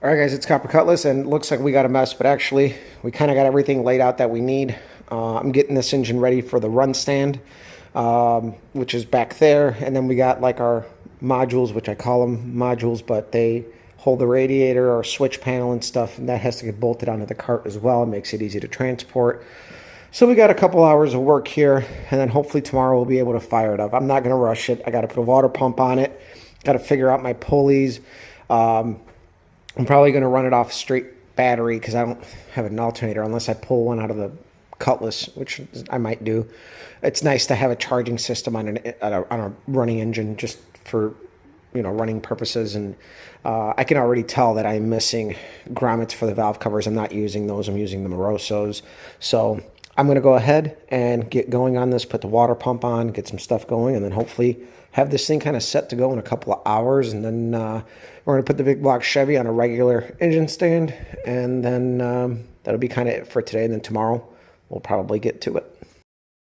All right, guys, it's Copper Cutlass, and it looks like we got a mess, but actually, we kind of got everything laid out that we need. I'm getting this engine ready for the run stand, which is back there, and then we got like our modules, which I call them modules, but they hold the radiator or switch panel and stuff, and that has to get bolted onto the cart as well. It makes it easy to transport. So we got a couple hours of work here, and then hopefully tomorrow we'll be able to fire it up. I'm not going to rush it. I got to put a water pump on it. Got to figure out my pulleys. I'm probably going to run it off straight battery because I don't have an alternator unless I pull one out of the Cutlass, which I might do. It's nice to have a charging system on a running engine just for, running purposes. And I can already tell that I'm missing grommets for the valve covers. I'm not using those. I'm using the Morosos. So I'm going to go ahead and get going on this, put the water pump on, get some stuff going, and then hopefully have this thing kind of set to go in a couple of hours. And then we're going to put the big block Chevy on a regular engine stand, and then that'll be kind of it for today. And then tomorrow we'll probably get to it.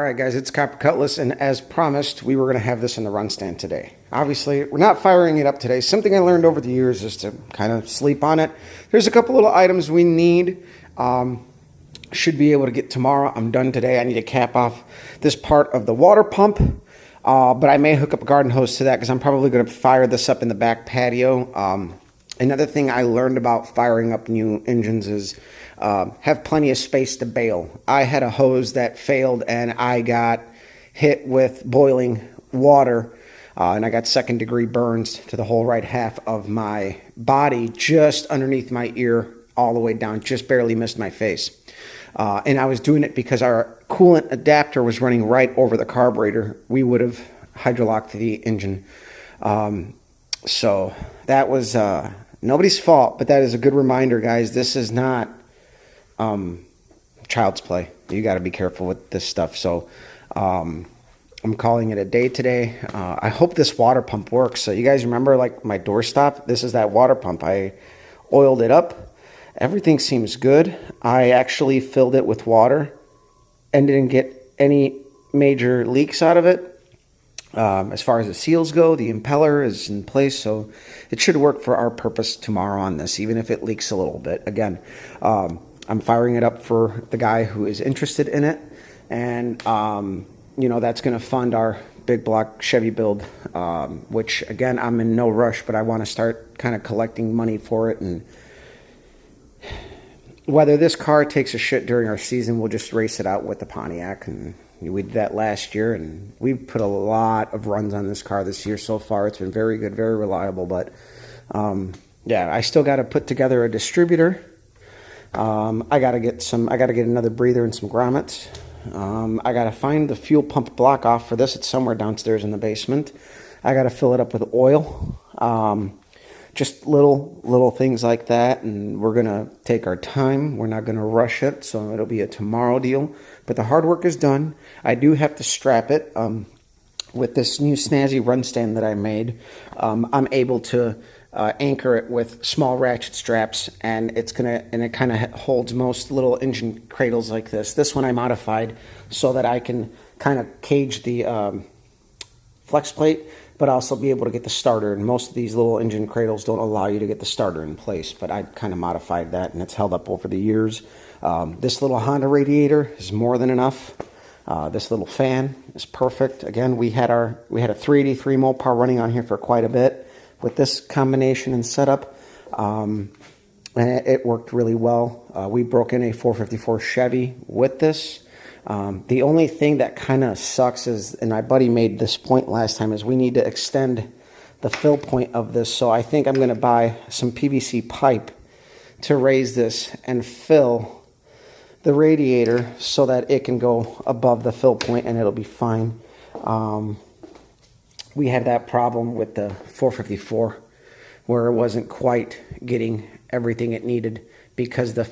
All right, guys, it's Copper Cutlass, and as promised, we were going to have this in the run stand today. Obviously, we're not firing it up today. Something I learned over the years is to kind of sleep on it. There's a couple little items we need. Should be able to get tomorrow. I'm done today. I need to cap off this part of the water pump, but I may hook up a garden hose to that because I'm probably going to fire this up in the back patio. Another thing I learned about firing up new engines is have plenty of space to bail. I had a hose that failed and I got hit with boiling water, and I got second-degree burns to the whole right half of my body, just underneath my ear, all the way down, just barely missed my face. And I was doing it because our coolant adapter was running right over the carburetor. We would have hydrolocked the engine. So that was nobody's fault, but that is a good reminder, guys. This is not child's play. You got to be careful with this stuff. So I'm calling it a day today. I hope this water pump works. So you guys remember, like, my doorstop? This is that water pump. I oiled it up. Everything seems good. I actually filled it with water and didn't get any major leaks out of it. As far as the seals go, the impeller is in place, so it should work for our purpose tomorrow on this, even if it leaks a little bit. Again, I'm firing it up for the guy who is interested in it, and that's going to fund our big block Chevy build, which, again, I'm in no rush, but I want to start kind of collecting money for it. And whether this car takes a shit during our season, we'll just race it out with the Pontiac. And we did that last year, and we put a lot of runs on this car this year so far. It's been very good, very reliable. But yeah, I still got to put together a distributor. I got to get another breather and some grommets. I got to find the fuel pump block off for this. It's somewhere downstairs in the basement. I got to fill it up with oil. Just little things like that, and we're going to take our time. We're not going to rush it, so it'll be a tomorrow deal. But the hard work is done. I do have to strap it. With this new snazzy run stand that I made, I'm able to anchor it with small ratchet straps, and it kind of holds most little engine cradles like this. This one I modified so that I can kind of cage the flex plate, but also be able to get the starter. And most of these little engine cradles don't allow you to get the starter in place, but I kind of modified that, and it's held up over the years. This little Honda radiator is more than enough. This little fan is perfect. Again, we had a 383 Mopar running on here for quite a bit with this combination and setup, and it worked really well. We broke in a 454 Chevy with this. The only thing that kind of sucks is, and my buddy made this point last time, is we need to extend the fill point of this. So I think I'm going to buy some PVC pipe to raise this and fill the radiator so that it can go above the fill point and it'll be fine. We had that problem with the 454 where it wasn't quite getting everything it needed, because the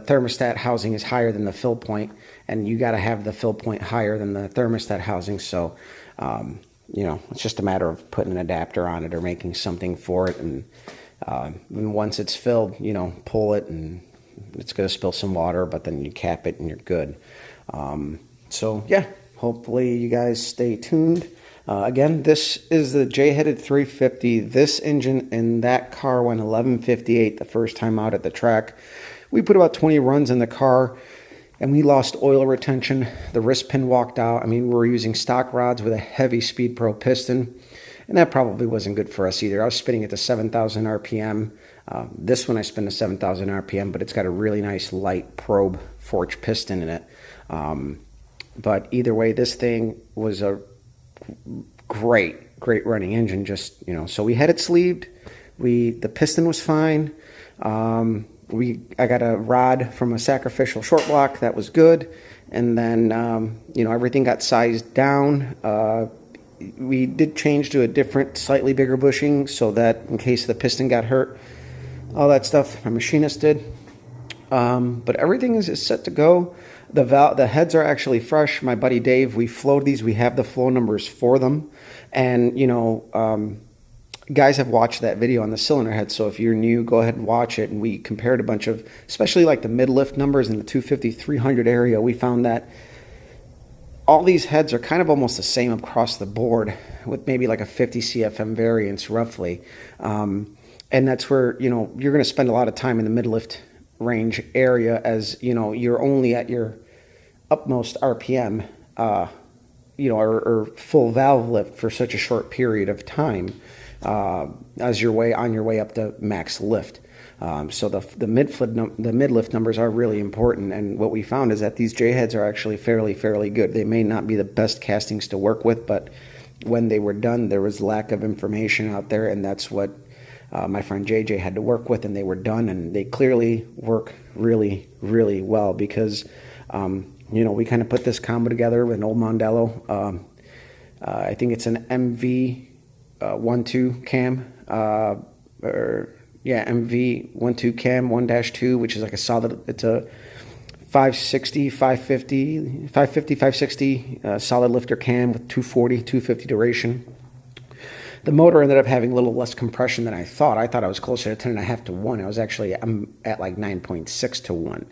thermostat housing is higher than the fill point, and you got to have the fill point higher than the thermostat housing. So, it's just a matter of putting an adapter on it or making something for it. And once it's filled, pull it, and it's going to spill some water, but then you cap it and you're good. So, yeah, hopefully you guys stay tuned. Again, this is the J-headed 350. This engine in that car went 11:58 the first time out at the track. We put about 20 runs in the car, and we lost oil retention. The wrist pin walked out. I mean, we were using stock rods with a heavy Speed Pro piston, and that probably wasn't good for us either. I was spinning it to 7,000 RPM. This one I spin to 7,000 RPM, but it's got a really nice light probe forged piston in it. But either way, this thing was a great running engine. Just, you know, so we had it sleeved. The piston was fine. I got a rod from a sacrificial short block that was good, and then you know, everything got sized down. We did change to a different, slightly bigger bushing so that in case the piston got hurt, all that stuff my machinist did. But everything is set to go. The heads are actually fresh. My buddy Dave, we flowed these. We have the flow numbers for them, and you know, guys have watched that video on the cylinder head, so if you're new, go ahead and watch it. And we compared a bunch of, especially like the mid-lift numbers in the 250, 300 area. We found that all these heads are kind of almost the same across the board, with maybe like a 50 CFM variance roughly. And that's where, you know, you're going to spend a lot of time in the mid-lift range area, as you know, you're only at your utmost RPM, you know, or full valve lift for such a short period of time, as you're on your way up to max lift. So the mid-lift numbers are really important, and what we found is that these J-heads are actually fairly good. They may not be the best castings to work with, but when they were done, there was lack of information out there, and that's what my friend JJ had to work with, and they were done, and they clearly work really well, because you know, we kind of put this combo together with an old Mondello. I think it's an MV 1.2 cam, MV 1.2 cam 1-2, which is like a solid, it's a 560, 560 solid lifter cam with 240, 250 duration. The motor ended up having a little less compression than I thought. I thought I was closer to 10.5 to 1. I'm at like 9.6 to 1.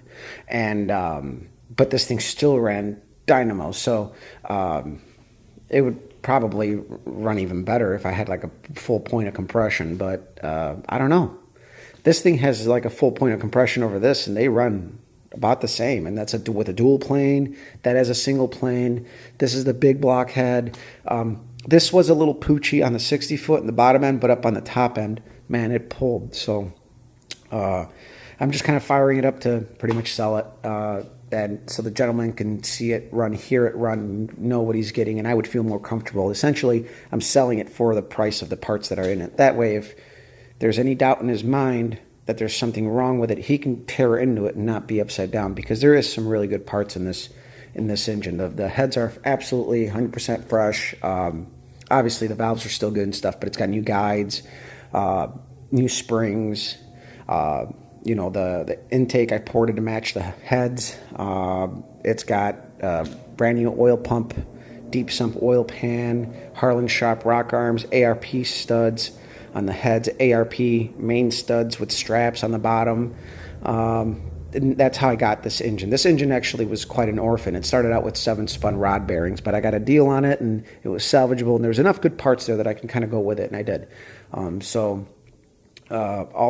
And, but this thing still ran dynamo. So, it would probably run even better if I had like a full point of compression, but, I don't know. This thing has like a full point of compression over this, and they run about the same. And that's with a dual plane. That has a single plane. This is the big block head. This was a little poochy on the 60 foot in the bottom end, but up on the top end, man, it pulled. So I'm just kind of firing it up to pretty much sell it, and so the gentleman can see it run, hear it run, know what he's getting, and I would feel more comfortable. Essentially, I'm selling it for the price of the parts that are in it. That way, if there's any doubt in his mind that there's something wrong with it, he can tear into it and not be upside down, because there is some really good parts in this engine. The heads are absolutely 100% fresh. Obviously, the valves are still good and stuff, but it's got new guides, new springs. You know, the intake I ported to match the heads. It's got brand new oil pump, deep sump oil pan, Harlan Shop rock arms, ARP studs on the heads, ARP main studs with straps on the bottom. And that's how I got this engine. This engine actually was quite an orphan. It started out with 7-spun rod bearings, but I got a deal on it, and it was salvageable, and there's enough good parts there that I can kind of go with it, and I did. All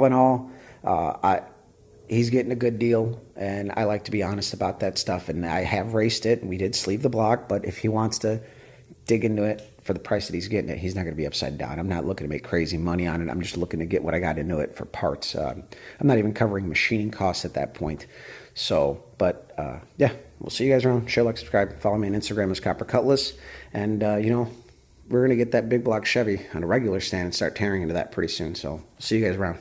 in all, he's getting a good deal, and I like to be honest about that stuff, and I have raced it, and we did sleeve the block, but if he wants to dig into it for the price that he's getting it, he's not going to be upside down. I'm not looking to make crazy money on it. I'm just looking to get what I got into it for parts. I'm not even covering machining costs at that point. So, but yeah, we'll see you guys around. Share, like, subscribe. Follow me on Instagram as Copper Cutlass. And, you know, we're going to get that big block Chevy on a regular stand and start tearing into that pretty soon. So, see you guys around.